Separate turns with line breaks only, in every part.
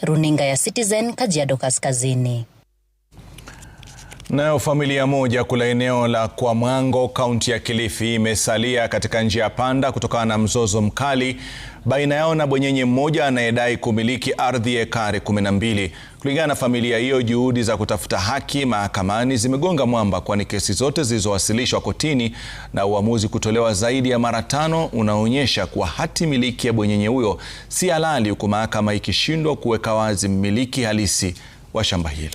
Runinga ya Citizen, Kajiado Kaskazini.
Nayo familia moja kula eneo la Kwamango, kaunti ya Kilifi, imesalia katika njia panda kutokana na mzozo mkali baina yao na bwenyenye mmoja anayedai kumiliki ardhi ya ekari 12. Kulingana na familia hiyo, juhudi za kutafuta haki mahakamani zimegonga mwamba, kwani kesi zote zilizowasilishwa kotini na uamuzi kutolewa zaidi ya mara 5 unaonyesha kuwa hati miliki ya bwenyenye huyo si halali, huku mahakama ikishindwa kuweka wazi mmiliki halisi wa shamba hilo.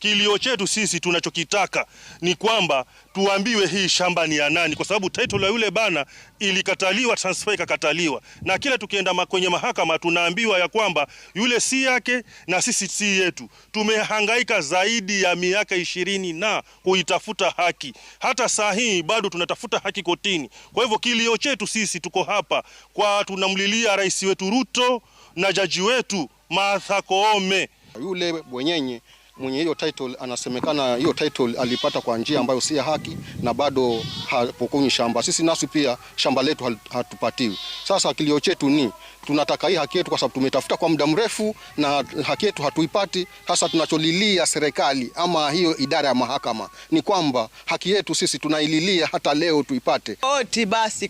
Kilio chetu sisi tunachokitaka ni kwamba tuambiwe hii shamba ni ya nani, kwa sababu title ya yule bana ilikataliwa, transfer ikakataliwa, na kila tukienda kwenye mahakama tunaambiwa ya kwamba yule si yake na sisi si yetu. Tumehangaika zaidi ya miaka 20 na kuitafuta haki, hata saa hii bado tunatafuta haki kotini. Kwa hivyo kilio chetu sisi, tuko hapa kwa tunamlilia rais wetu Ruto na jaji wetu Martha Koome.
Yule bwenyenye mwenye hiyo title anasemekana hiyo title alipata kwa njia ambayo si haki na bado hapokonyi shamba. Sisi nasi pia shamba letu hatupatiwi. Sasa kilio chetu ni tunataka hii haki yetu, kwa sababu tumetafuta kwa muda mrefu na haki yetu hatuipati. Sasa tunacholilia serikali ama hiyo idara ya mahakama ni kwamba haki yetu sisi tunaililia hata leo tuipate.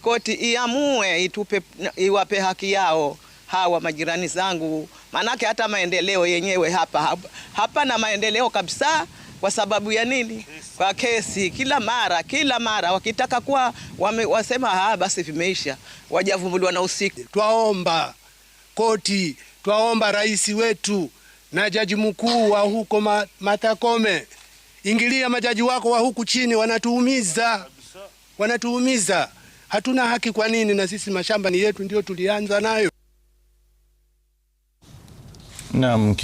Koti iamue, iwape haki yao hawa majirani zangu, manake hata maendeleo yenyewe hapa na maendeleo kabisa. Kwa sababu ya nini? Kwa kesi kila mara wakitaka kuwa wasema basi vimeisha, wajavumbuliwa na usiku.
Twaomba koti, twaomba rais wetu na jaji mkuu wa huko Martha Koome, ingilia majaji wako wa huku chini, wanatuumiza. Hatuna haki kwa nini? Na sisi mashamba ni yetu, ndio tulianza nayo.
Naam.